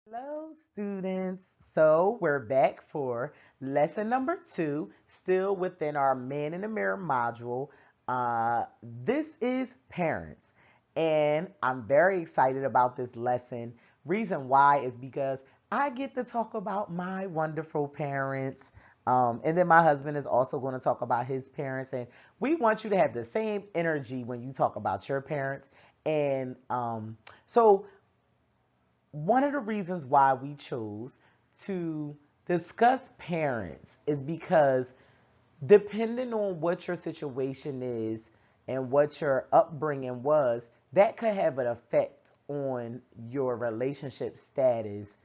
Hello, students. So we're back for lesson number 2, still within our Man in the Mirror module. This is parents, and I'm very excited about this lesson. Reason why is because I get to talk about my wonderful parents. And then my husband is also going to talk about his parents, and we want you to have the same energy when you talk about your parents. And so one of the reasons why we chose to discuss parents is because depending on what your situation is and what your upbringing was, that could have an effect on your relationship status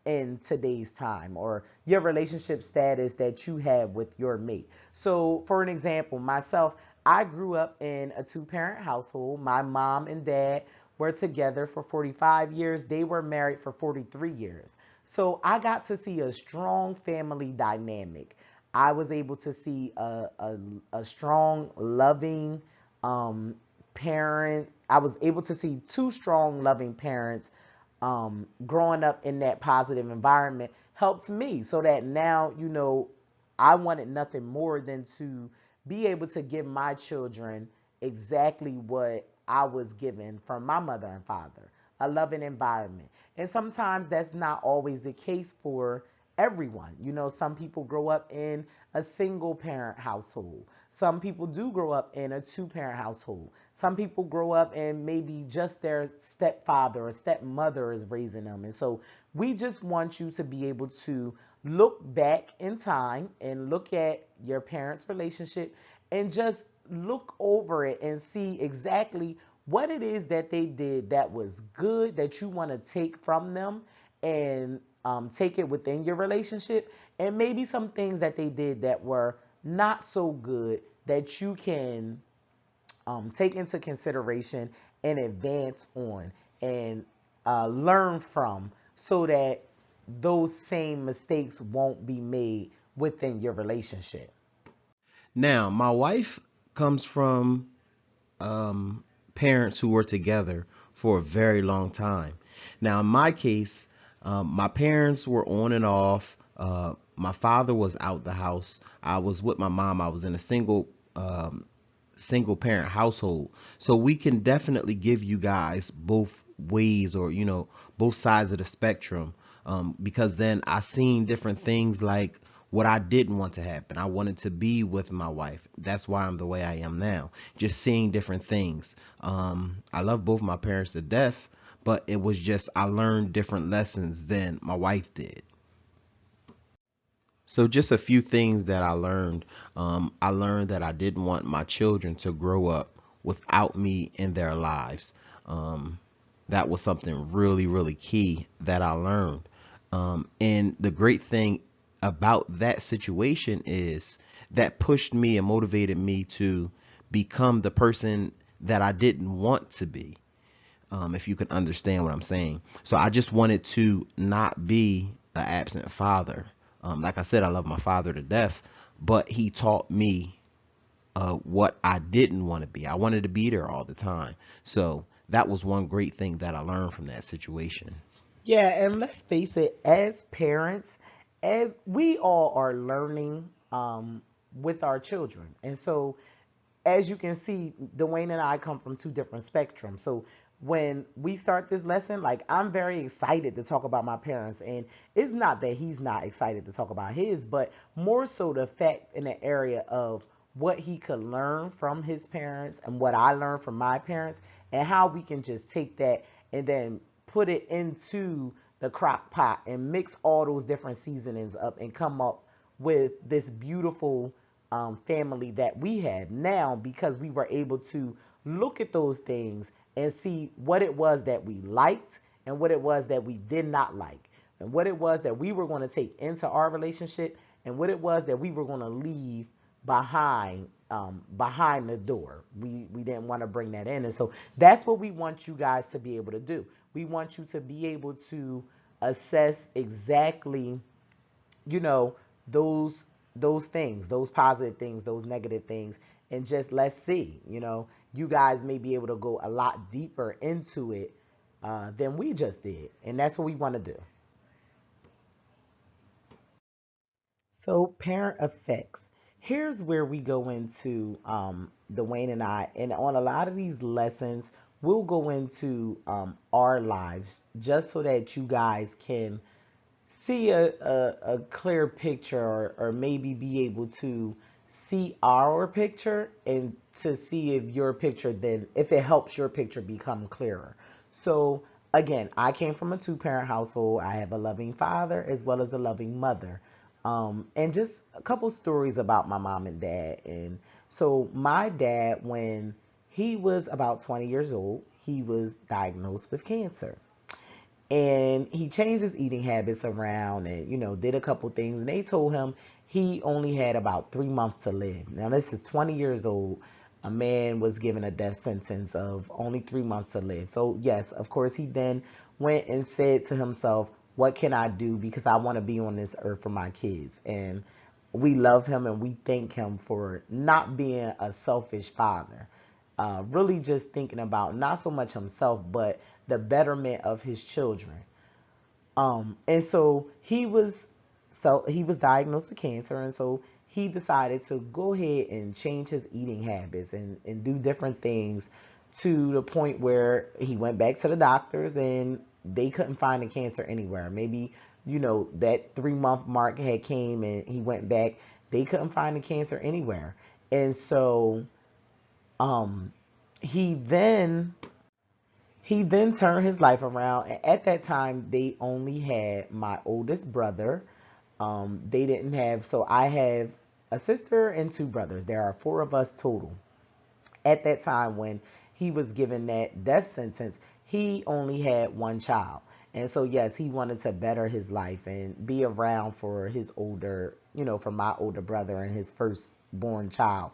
in today's time, or your relationship status that you have with your mate. So, for an example, myself, I grew up in a two-parent household. My mom and dad were together for 45 years. They were married for 43 years. So, I got to see a strong family dynamic. I was able to see a strong, loving parent. I was able to see two strong, loving parents. Growing up in that positive environment helped me, so that now, I wanted nothing more than to be able to give my children exactly what I was given from my mother and father, a loving environment. And sometimes that's not always the case for everyone. Some people grow up in a single parent household. Some people do grow up in a two parent household. Some people grow up and maybe just their stepfather or stepmother is raising them. And so we just want you to be able to look back in time and look at your parents' relationship and just look over it and see exactly what it is that they did that was good that you want to take from them and take it within your relationship, and maybe some things that they did that were not so good that you can take into consideration and advance on and learn from, so that those same mistakes won't be made within your relationship. Now, my wife comes from um, parents who were together for a very long time. Now, in my case, my parents were on and off. My father was out the house. I was with my mom. I was in a single parent household. So we can definitely give you guys both ways, or both sides of the spectrum, because then I seen different things, like what I didn't want to happen. I wanted to be with my wife. That's why I'm the way I am now. Just seeing different things. I love both my parents to death, but it was just I learned different lessons than my wife did. So just a few things that I learned. I learned that I didn't want my children to grow up without me in their lives. Um, that was something really, really key that I learned. And the great thing about that situation is that pushed me and motivated me to become the person that I didn't want to be. If you can understand what I'm saying. So I just wanted to not be an absent father. Like I said, I love my father to death, but he taught me what I didn't want to be. I wanted to be there all the time. So that was one great thing that I learned from that situation. Yeah, and let's face it, as parents, as we all are learning with our children. And so, as you can see, Dwayne and I come from two different spectrums. So when we start this lesson, like, I'm very excited to talk about my parents, and it's not that he's not excited to talk about his, but more so the fact in the area of what he could learn from his parents and what I learned from my parents, and how we can just take that and then put it into the crock pot and mix all those different seasonings up and come up with this beautiful family that we have now, because we were able to look at those things and see what it was that we liked and what it was that we did not like, and what it was that we were going to take into our relationship, and what it was that we were going to leave behind the door. We didn't want to bring that in, and so that's what we want you guys to be able to do. We want you to be able to assess exactly, you know, those those things, those positive things, those negative things, and just let's see. You guys may be able to go a lot deeper into it than we just did, and that's what we want to do. So, parent effects. Here's where we go into Dwayne and I, and on a lot of these lessons, we'll go into our lives just so that you guys can see a clear picture, or maybe be able to see our picture and to see if your picture, then if it helps your picture become clearer. So again, I came from a two-parent household. I have a loving father as well as a loving mother. And just a couple stories about my mom and dad. And so my dad, when he was about 20 years old, he was diagnosed with cancer, and he changed his eating habits around, and did a couple things, and they told him he only had about 3 months to live. Now this is 20 years old. A man was given a death sentence of only 3 months to live. So yes, of course, he then went and said to himself, what can I do, because I want to be on this earth for my kids. And we love him and we thank him for not being a selfish father, really just thinking about not so much himself, but the betterment of his children. And so he was diagnosed with cancer, and so he decided to go ahead and change his eating habits, and do different things, to the point where he went back to the doctors and they couldn't find the cancer anywhere. Maybe, that 3 month mark had came and he went back, they couldn't find the cancer anywhere. And so um he then he then turned his life around. And at that time, they only had my oldest brother. They didn't have, so I have a sister and two brothers. There are four of us total. At that time, when he was given that death sentence, he only had one child. And so, yes, he wanted to better his life and be around for his for my older brother and his firstborn child.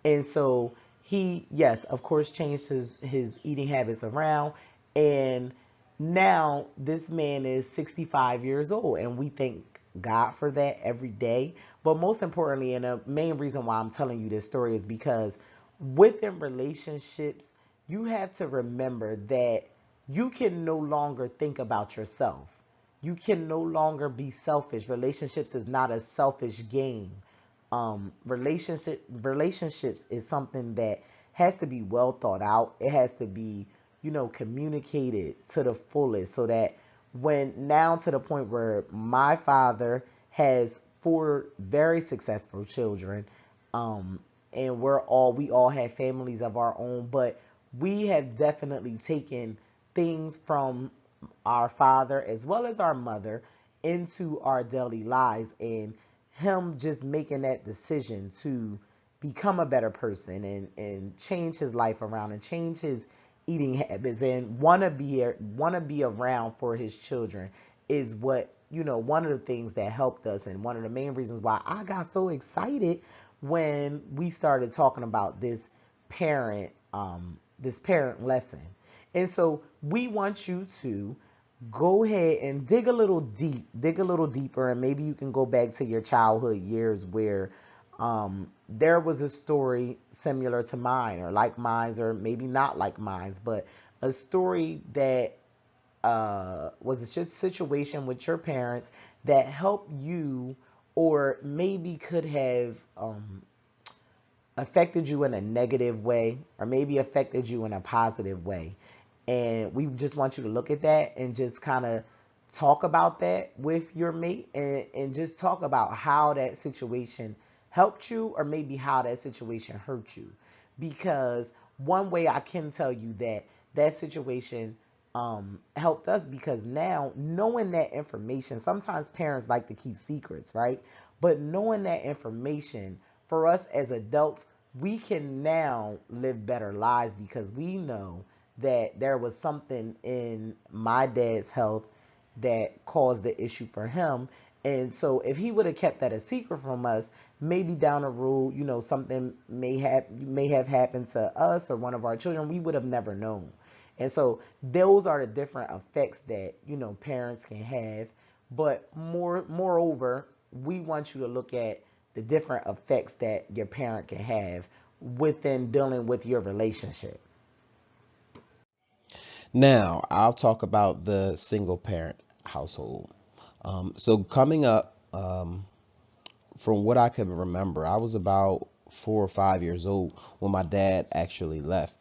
And so he, yes, of course, changed his eating habits around. And now this man is 65 years old, and we thank God for that every day. But most importantly, and the main reason why I'm telling you this story, is because within relationships, you have to remember that you can no longer think about yourself. You can no longer be selfish. Relationships is not a selfish game. Relationships is something that has to be well thought out. It has to be, communicated to the fullest, so that when now, to the point where my father has four very successful children, and we all have families of our own, but we have definitely taken things from our father as well as our mother into our daily lives, and him just making that decision to become a better person, and change his life around and change his eating habits, and want to be around for his children, is what, one of the things that helped us, and one of the main reasons why I got so excited when we started talking about this parent lesson. And so we want you to go ahead and dig a little deeper, and maybe you can go back to your childhood years where there was a story similar to mine, or like mine, or maybe not like mine, but a story that was a situation with your parents that helped you, or maybe could have affected you in a negative way, or maybe affected you in a positive way. And we just want you to look at that and just kind of talk about that with your mate, and just talk about how that situation helped you, or maybe how that situation hurt you. Because one way I can tell you that that situation helped us, because now knowing that information, sometimes parents like to keep secrets, right? But knowing that information, for us as adults, we can now live better lives, because we know that there was something in my dad's health that caused the issue for him. And so if he would have kept that a secret from us, maybe down the road, something may have happened to us or one of our children. We would have never known. And so those are the different effects that, parents can have. But moreover, we want you to look at the different effects that your parent can have within dealing with your relationship. Now, I'll talk about the single parent household. So, coming up, from what I can remember, I was about 4 or 5 years old when my dad actually left.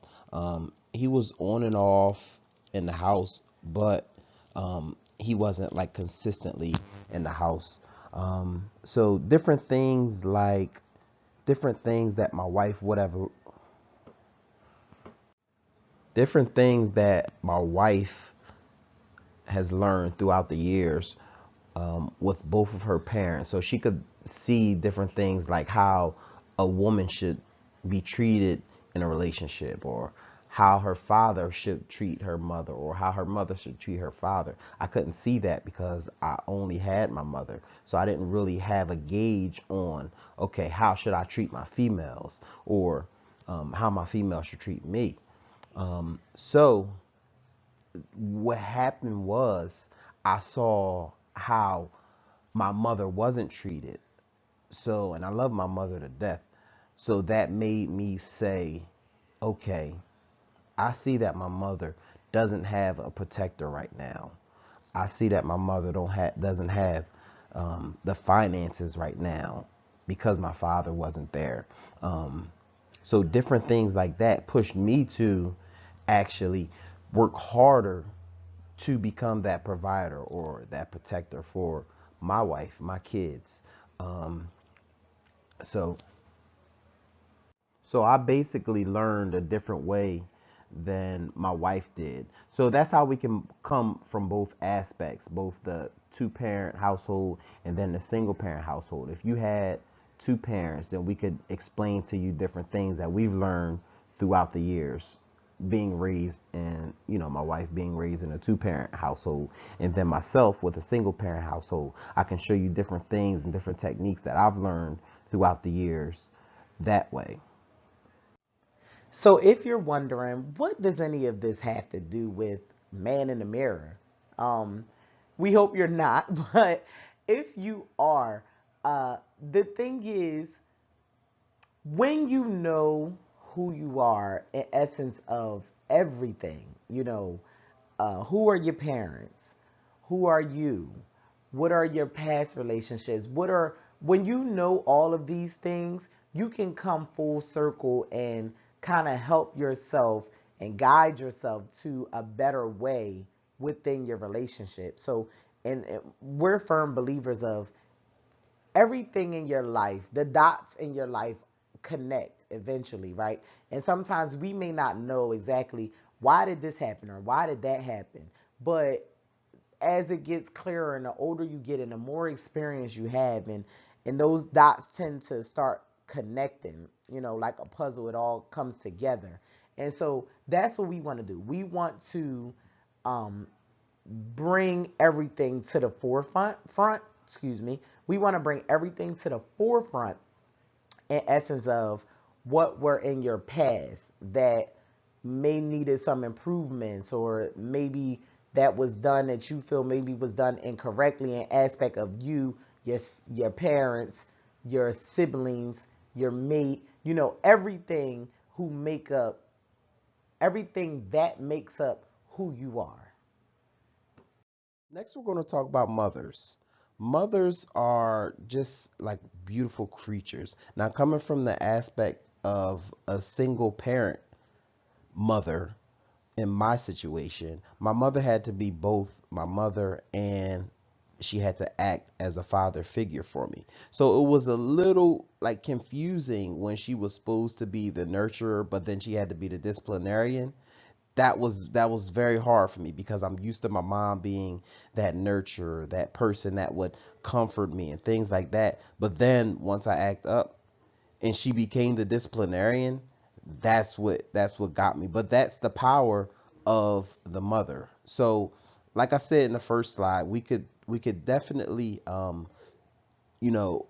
He was on and off in the house, but he wasn't like consistently in the house. So different things that my wife would have, different things that my wife has learned throughout the years with both of her parents. So she could see different things like how a woman should be treated in a relationship, or how her father should treat her mother, or how her mother should treat her father. I couldn't see that because I only had my mother. So I didn't really have a gauge on, okay, how should I treat my females, or how my females should treat me. So what happened was I saw how my mother wasn't treated. So, and I love my mother to death. So that made me say, okay, I see that my mother doesn't have a protector right now. I see that my mother doesn't have the finances right now because my father wasn't there. So different things like that pushed me to actually work harder to become that provider or that protector for my wife, my kids. Um, so so I basically learned a different way than my wife did. So that's how we can come from both aspects, both the two parent household and then the single parent household. If you had two parents, then we could explain to you different things that we've learned throughout the years being raised in, my wife being raised in a two parent household, and then myself with a single parent household. I can show you different things and different techniques that I've learned throughout the years that way. So if you're wondering, what does any of this have to do with Man in the Mirror? Um, we hope you're not, but if you are, the thing is, when you know who you are, in essence of everything, who are your parents? Who are you? What are your past relationships? When you know all of these things, you can come full circle and kind of help yourself and guide yourself to a better way within your relationship. So, and we're firm believers of everything in your life, the dots in your life connect eventually, right? And sometimes we may not know exactly why did this happen or why did that happen. But as it gets clearer and the older you get and the more experience you have, and those dots tend to start connecting, like a puzzle, it all comes together. And so that's what we want to do. We want to um, bring everything to the forefront, excuse me. We want to bring everything to the forefront in essence of what were in your past that may needed some improvements, or maybe that was done that you feel maybe was done incorrectly in aspect of you, your parents, your siblings, your mate, everything who make up everything that makes up who you are. Next, we're going to talk about mothers. Mothers are just like beautiful creatures. Now, coming from the aspect of a single parent mother, in my situation, my mother had to be both my mother and she had to act as a father figure for me. So it was a little like confusing when she was supposed to be the nurturer, but then she had to be the disciplinarian. That was very hard for me because I'm used to my mom being that nurturer, that person that would comfort me and things like that. But then once I act up and she became the disciplinarian, that's what got me. But that's the power of the mother. So like I said in the first slide, we could definitely you know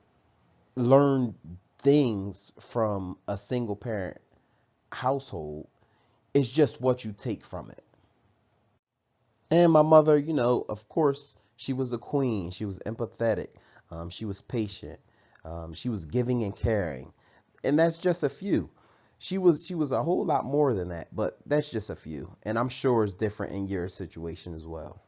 learn things from a single parent household. It's just what you take from it. And my mother, of course, she was a queen. She was empathetic. She was patient. She was giving and caring. And that's just a few. She was a whole lot more than that, but that's just a few. And I'm sure it's different in your situation as well.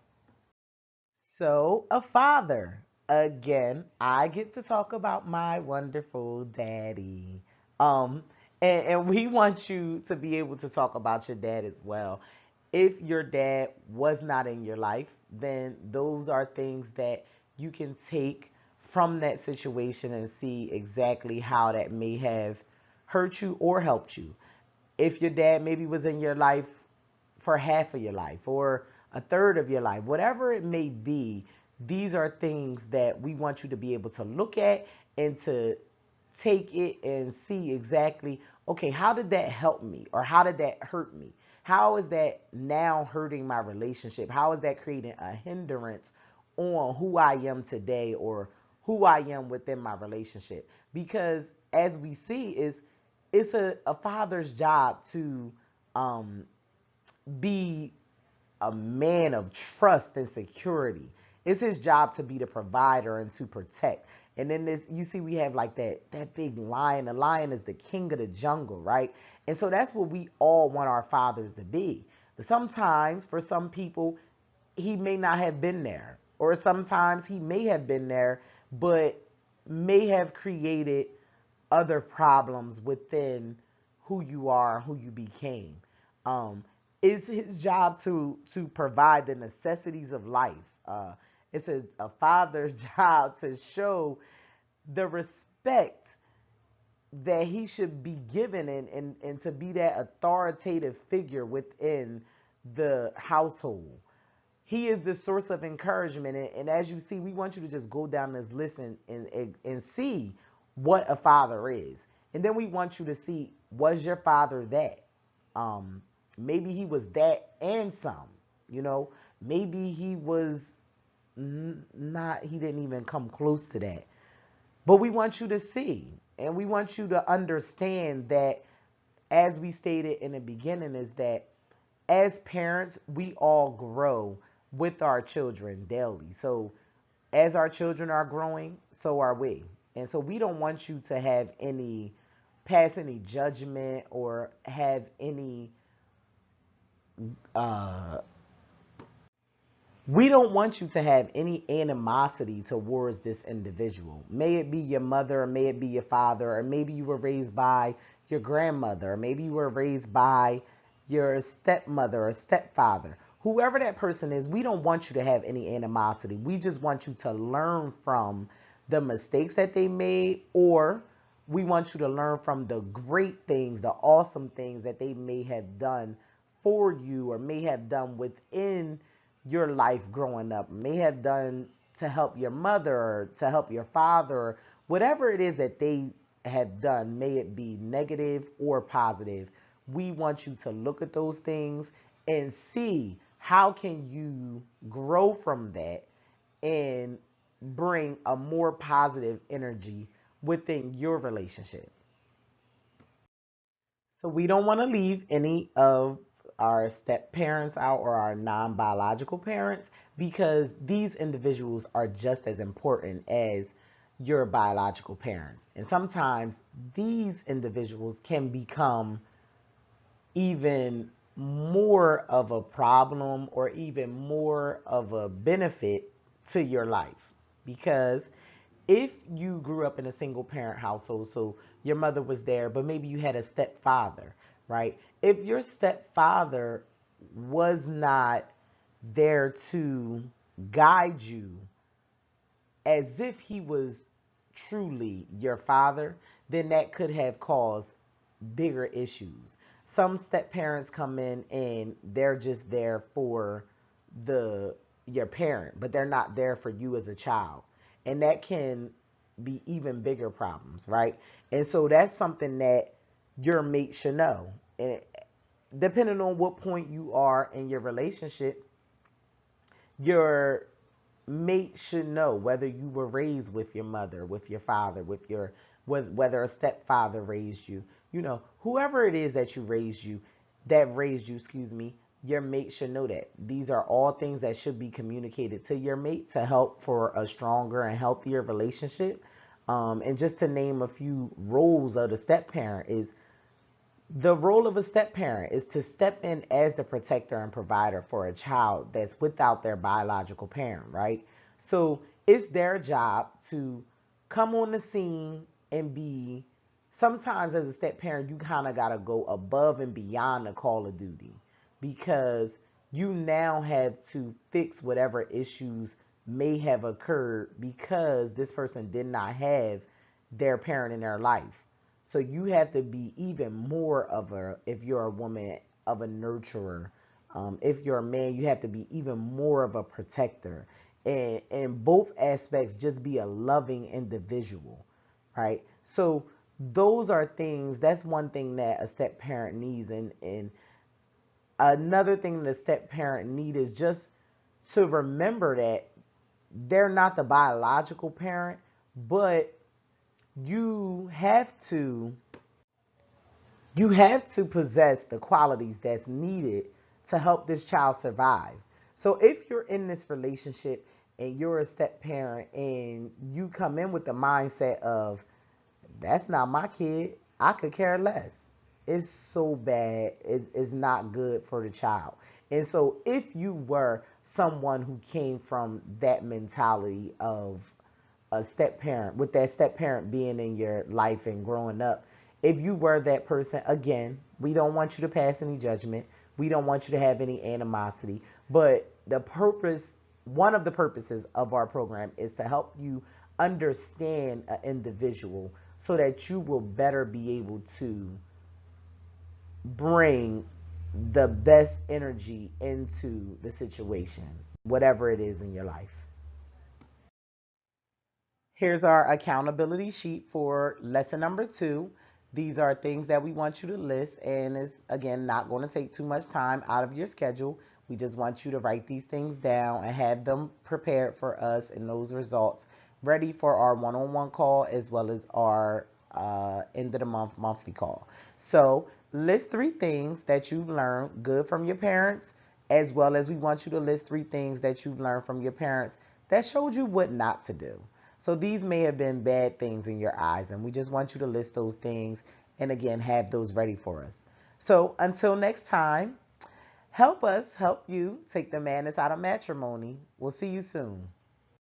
So, a father. again, I get to talk about my wonderful daddy. Um, and we want you to be able to talk about your dad as well. If your dad was not in your life, then those are things that you can take from that situation and see exactly how that may have hurt you or helped you. If your dad maybe was in your life for half of your life or a third of your life, whatever it may be, these are things that we want you to be able to look at and to take it and see exactly, okay, how did that help me or how did that hurt me? How is that now hurting my relationship? How is that creating a hindrance on who I am today or who I am within my relationship? Because as we see, it's a father's job to um, be a man of trust and security. It's his job to be the provider and to protect. And then this, you see, we have like that big lion. The lion is the king of the jungle, right? And so that's what we all want our fathers to be. Sometimes, for some people, he may not have been there, or sometimes he may have been there, but may have created other problems within who you are, who you became. Um, it's his job to provide the necessities of life. It's a father's job to show the respect that he should be given and to be that authoritative figure within the household. He is the source of encouragement. And as you see, we want you to just go down this list and see what a father is. And then we want you to see, was your father that? Um, Maybe he was that and some, you know, maybe he was not, he didn't even come close to that. But we want you to see, and we want you to understand that, as we stated in the beginning, is that as parents, we all grow with our children daily. So as our children are growing, so are we. And so we don't want you to have any, pass any judgment or have any, uh, we don't want you to have any animosity towards this individual. May it be your mother, or may it be your father, or maybe you were raised by your grandmother, or maybe you were raised by your stepmother or stepfather. Whoever that person is, we don't want you to have any animosity. We just want you to learn from the mistakes that they made, or we want you to learn from the great things, the awesome things that they may have done for you or may have done within your life growing up, may have done to help your mother or to help your father, or whatever it is that they have done, may it be negative or positive. We want you to look at those things and see how can you grow from that and bring a more positive energy within your relationship. So we don't want to leave any of our step parents out or our non biological parents, because these individuals are just as important as your biological parents. And sometimes these individuals can become even more of a problem or even more of a benefit to your life. Because if you grew up in a single parent household, so your mother was there, but maybe you had a stepfather, right? If your stepfather was not there to guide you as if he was truly your father, then that could have caused bigger issues. Some step parents come in and they're just there for the your parent, but they're not there for you as a child. And that can be even bigger problems, right? And so that's something that your mate should know. And depending on what point you are in your relationship, your mate should know whether you were raised with your mother, with your father, with your whether a stepfather raised you. You know, whoever it is that raised you, excuse me, your mate should know that. These are all things that should be communicated to your mate to help for a stronger and healthier relationship. And just to name a few roles of the step parent is, the role of a step parent is to step in as the protector and provider for a child that's without their biological parent, right? So It's their job to come on the scene and be, sometimes as a step parent, you kind of got to go above and beyond the call of duty, because you now have to fix whatever issues may have occurred because this person did not have their parent in their life. So you have to be even more of a, if you're a woman, of a nurturer. If you're a man, you have to be even more of a protector. And in both aspects, just be a loving individual, right? So those are things, that's one thing that a step parent needs. And another thing that a step parent needs is just to remember that they're not the biological parent, but you have to you have to possess the qualities that's needed to help this child survive. So if you're in this relationship and you're a step parent and you come in with the mindset of, that's not my kid, I could care less, it's so bad, it's not good for the child. And so if you were someone who came from that mentality of a step parent, with that step parent being in your life and growing up, if you were that person, again, we don't want you to pass any judgment. We don't want you to have any animosity. But the purpose, one of the purposes of our program is to help you understand an individual so that you will better be able to bring the best energy into the situation, whatever it is in your life. Here's our accountability sheet for lesson number 2. These are things that we want you to list, and it's, again, not going to take too much time out of your schedule. We just want you to write these things down and have them prepared for us and those results ready for our one-on-one call as well as our end of the month monthly call. So list 3 things that you've learned good from your parents, as well as we want you to list 3 things that you've learned from your parents that showed you what not to do. So these may have been bad things in your eyes, and we just want you to list those things and, again, have those ready for us. So until next time, help us help you take the madness out of matrimony. We'll see you soon.